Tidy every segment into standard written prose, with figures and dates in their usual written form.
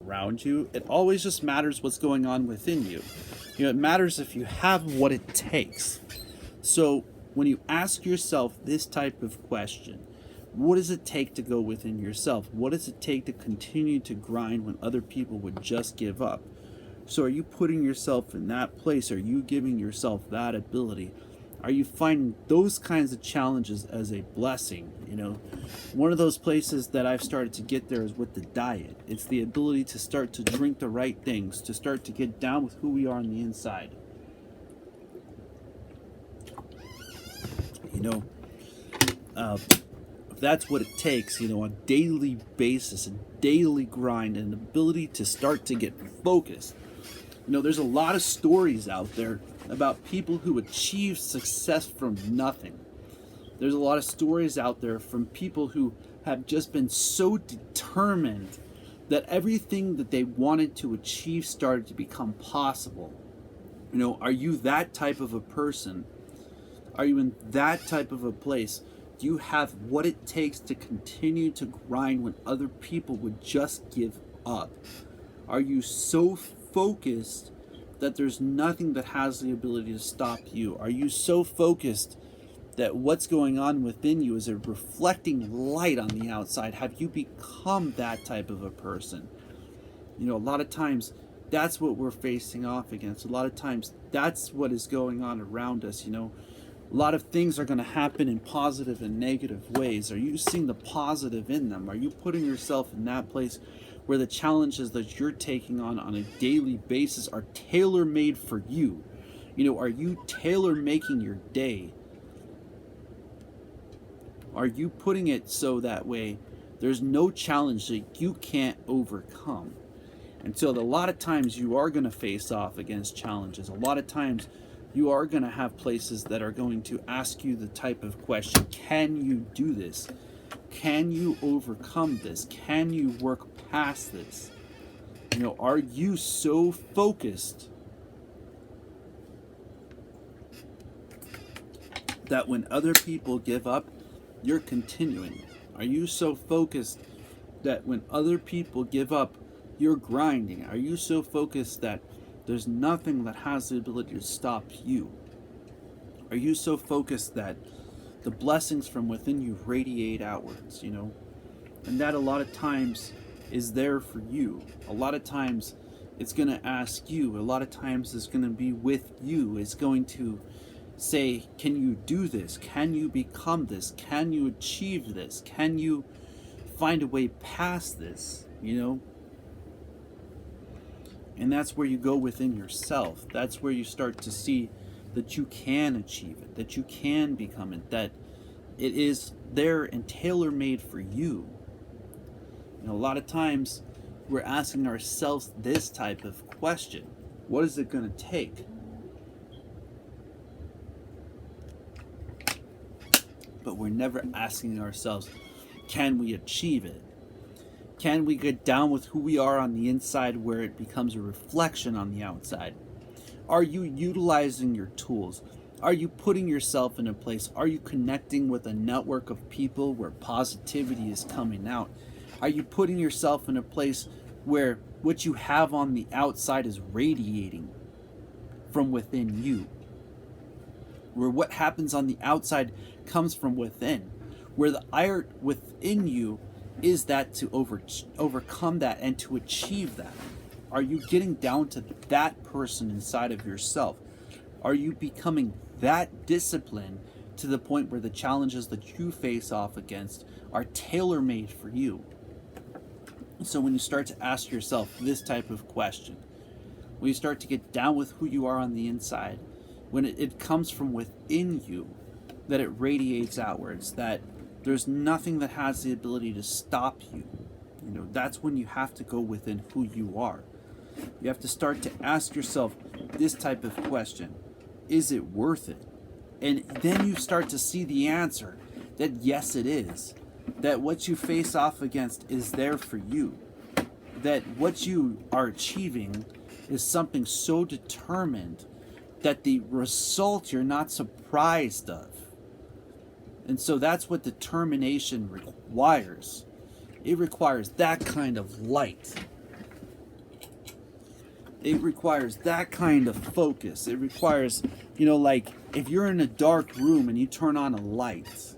around you. It always just matters what's going on within you. It matters if you have what it takes. So when you ask yourself this type of question, what does it take to go within yourself? What does it take to continue to grind when other people would just give up? So are you putting yourself in that place? Are you giving yourself that ability? Are you finding those kinds of challenges as a blessing? One of those places that I've started to get there is with the diet. It's the ability to start to drink the right things, to start to get down with who we are on the inside. If that's what it takes, a daily basis, a daily grind, and an ability to start to get focused. There's a lot of stories out there about people who achieve success from nothing. There's a lot of stories out there from people who have just been so determined that everything that they wanted to achieve started to become possible. Are you that type of a person? Are you in that type of a place? Do you have what it takes to continue to grind when other people would just give up? Are you so focused that there's nothing that has the ability to stop you? Are you so focused that what's going on within you is a reflecting light on the outside? Have you become that type of a person? A lot of times that's what we're facing off against. A lot of times that's what is going on around us. A lot of things are going to happen in positive and negative ways. Are you seeing the positive in them? Are you putting yourself in that place where the challenges that you're taking on a daily basis are tailor-made for you? Are you tailor-making your day? Are you putting it so that way there's no challenge that you can't overcome? And so a lot of times you are going to face off against challenges. A lot of times you are going to have places that are going to ask you the type of question, can you do this? Can you overcome this? Can you work past this? Are you so focused that when other people give up, you're continuing? Are you so focused that when other people give up, you're grinding? Are you so focused that there's nothing that has the ability to stop you? Are you so focused that the blessings from within you radiate outwards, And that a lot of times is there for you. A lot of times it's going to ask you. A lot of times it's going to be with you. It's going to say, can you do this? Can you become this? Can you achieve this? Can you find a way past this? And that's where you go within yourself. That's where you start to see that you can achieve it, that you can become it, that it is there and tailor-made for you. A lot of times we're asking ourselves this type of question. What is it going to take? But we're never asking ourselves, can we achieve it? Can we get down with who we are on the inside where it becomes a reflection on the outside? Are you utilizing your tools? Are you putting yourself in a place? Are you connecting with a network of people where positivity is coming out? Are you putting yourself in a place where what you have on the outside is radiating from within you? Where what happens on the outside comes from within? Where the art within you is that to overcome that and to achieve that? Are you getting down to that person inside of yourself? Are you becoming that disciplined to the point where the challenges that you face off against are tailor-made for you? So when you start to ask yourself this type of question, when you start to get down with who you are on the inside, when it comes from within you, that it radiates outwards, that there's nothing that has the ability to stop you. That's when you have to go within who you are. You have to start to ask yourself this type of question. Is it worth it? And then you start to see the answer that yes, it is. That what you face off against is there for you. That what you are achieving is something so determined that the result you're not surprised of. And so that's what determination requires. It requires that kind of light. It requires that kind of focus. It requires, like if you're in a dark room and you turn on a light,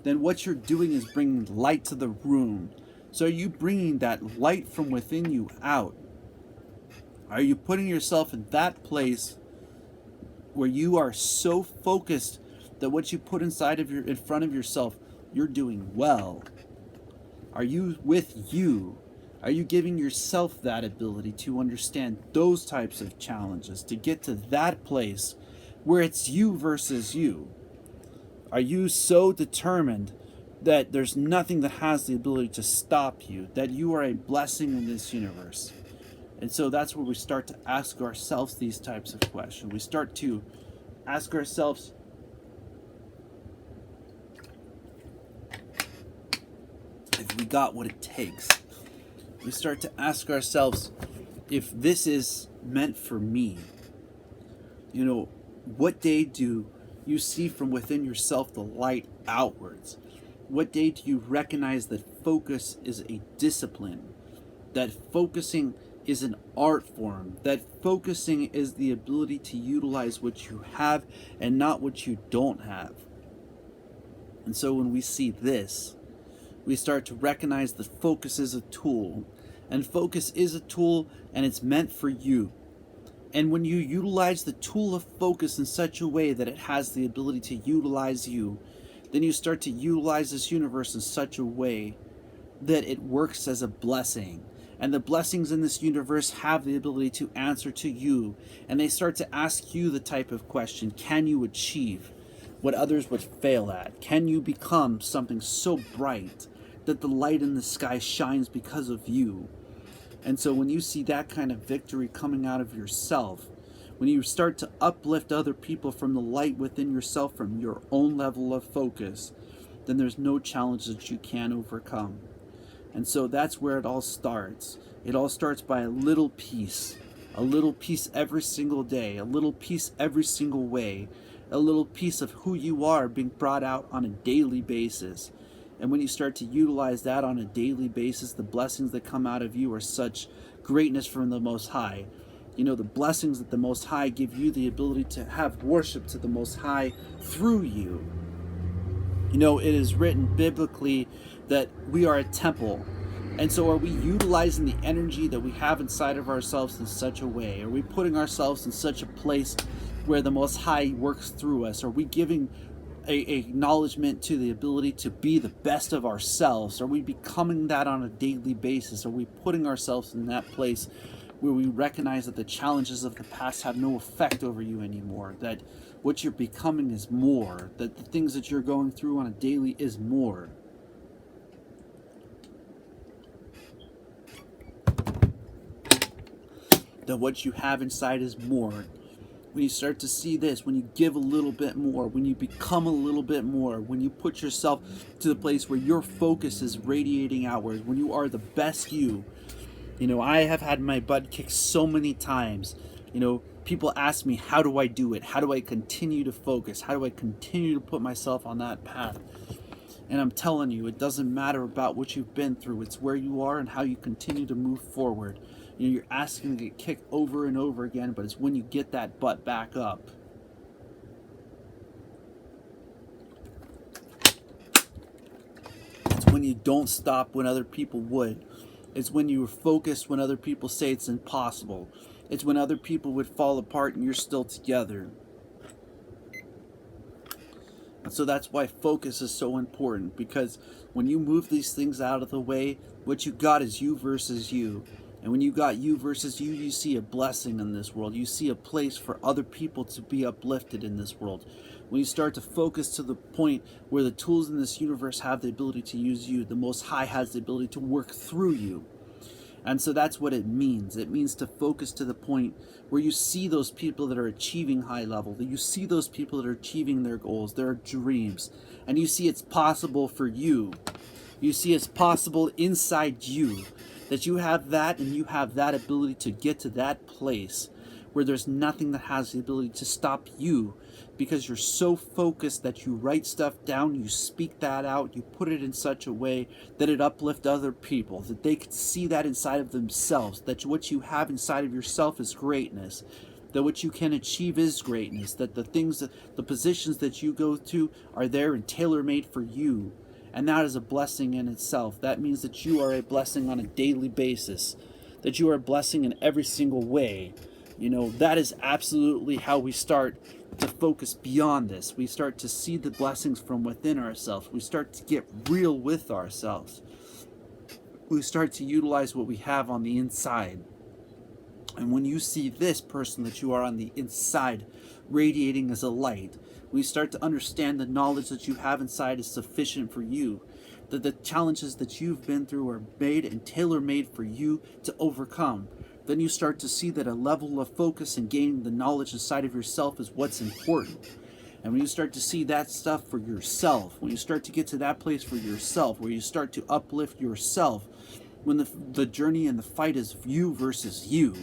then what you're doing is bringing light to the room. So are you bringing that light from within you out? Are you putting yourself in that place where you are so focused that what you put in front of yourself, you're doing well? Are you with you? Are you giving yourself that ability to understand those types of challenges, to get to that place where it's you versus you? Are you so determined that there's nothing that has the ability to stop you, that you are a blessing in this universe? And so that's where we start to ask ourselves these types of questions. We start to ask ourselves, if we got what it takes. We start to ask ourselves, if this is meant for me. What day do you see from within yourself the light outwards? What day do you recognize that focus is a discipline? That focusing is an art form? That focusing is the ability to utilize what you have and not what you don't have? And so when we see this, we start to recognize that focus is a tool. And focus is a tool, and it's meant for you. And when you utilize the tool of focus in such a way that it has the ability to utilize you, then you start to utilize this universe in such a way that it works as a blessing. And the blessings in this universe have the ability to answer to you. And they start to ask you the type of question, can you achieve what others would fail at? Can you become something so bright that the light in the sky shines because of you? And so when you see that kind of victory coming out of yourself, when you start to uplift other people from the light within yourself, from your own level of focus, then there's no challenge that you can't overcome. And so that's where it all starts. It all starts by a little piece every single day, a little piece every single way, a little piece of who you are being brought out on a daily basis. And when you start to utilize that on a daily basis, the blessings that come out of you are such greatness from the Most High. The blessings that the Most High give you the ability to have worship to the Most High through you. It is written biblically that we are a temple. And so are we utilizing the energy that we have inside of ourselves in such a way? Are we putting ourselves in such a place where the Most High works through us? Are we giving a acknowledgement to the ability to be the best of ourselves? Are we becoming that on a daily basis? Are we putting ourselves in that place where we recognize that the challenges of the past have no effect over you anymore? That what you're becoming is more? That the things that you're going through on a daily is more? That what you have inside is more? When you start to see this, when you give a little bit more, when you become a little bit more, when you put yourself to the place where your focus is radiating outward, when you are the best you. I have had my butt kicked so many times. People ask me, how do I do it? How do I continue to focus? How do I continue to put myself on that path? And I'm telling you, it doesn't matter about what you've been through. It's where you are and how you continue to move forward. You're asking to get kicked over and over again, but it's when you get that butt back up. It's when you don't stop when other people would. It's when you are focused when other people say it's impossible. It's when other people would fall apart and you're still together. And so that's why focus is so important, because when you move these things out of the way, what you got is you versus you. And when you got you versus you, you see a blessing in this world. You see a place for other people to be uplifted in this world. When you start to focus to the point where the tools in this universe have the ability to use you, the Most High has the ability to work through you. And so that's what it means. It means to focus to the point where you see those people that are achieving high level, that you see those people that are achieving their goals, their dreams, and you see it's possible for you. You see it's possible inside you, that you have that and you have that ability to get to that place where there's nothing that has the ability to stop you, because you're so focused that you write stuff down, you speak that out, you put it in such a way that it uplifts other people, that they can see that inside of themselves, that what you have inside of yourself is greatness, that what you can achieve is greatness, that the things, the positions that you go to are there and tailor-made for you. And that is a blessing in itself. That means that you are a blessing on a daily basis, that you are a blessing in every single way. You know, that is absolutely how we start to focus beyond this. We start to see the blessings from within ourselves. We start to get real with ourselves. We start to utilize what we have on the inside. And when you see this person that you are on the inside radiating as a light, we start to understand the knowledge that you have inside is sufficient for you, that the challenges that you've been through are made and tailor-made for you to overcome. Then you start to see that a level of focus and gaining the knowledge inside of yourself is what's important. And when you start to see that stuff for yourself, when you start to get to that place for yourself, where you start to uplift yourself, when the journey and the fight is you versus you,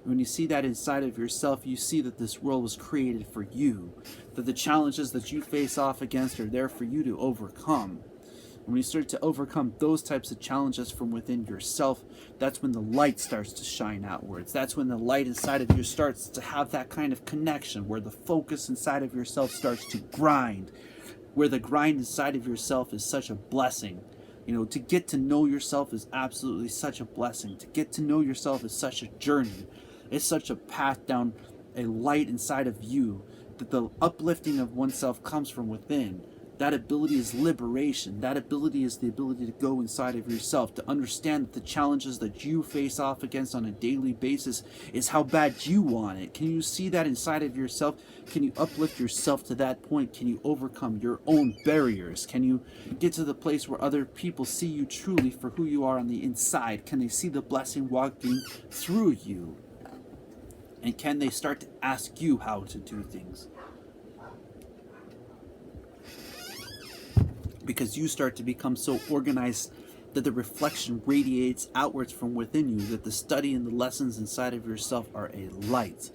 when you see that inside of yourself, you see that this world was created for you, that the challenges that you face off against are there for you to overcome. And when you start to overcome those types of challenges from within yourself, that's when the light starts to shine outwards. That's when the light inside of you starts to have that kind of connection, where the focus inside of yourself starts to grind, where the grind inside of yourself is such a blessing. You know, to get to know yourself is absolutely such a blessing. To get to know yourself is such a journey. It's such a path down a light inside of you, that the uplifting of oneself comes from within. That ability is liberation. That ability is the ability to go inside of yourself, to understand that the challenges that you face off against on a daily basis is how bad you want it. Can you see that inside of yourself? Can you uplift yourself to that point? Can you overcome your own barriers? Can you get to the place where other people see you truly for who you are on the inside? Can they see the blessing walking through you? And can they start to ask you how to do things? Because you start to become so organized that the reflection radiates outwards from within you, that the study and the lessons inside of yourself are a light,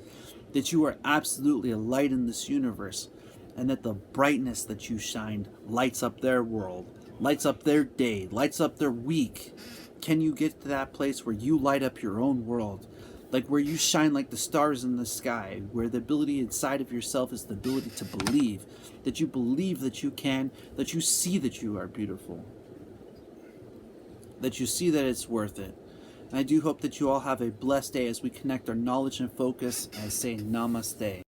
that you are absolutely a light in this universe, and that the brightness that you shine lights up their world, lights up their day, lights up their week. Can you get to that place where you light up your own world? Like where you shine like the stars in the sky, where the ability inside of yourself is the ability to believe, that you believe that you can, that you see that you are beautiful, that you see that it's worth it. And I do hope that you all have a blessed day as we connect our knowledge and focus and say namaste.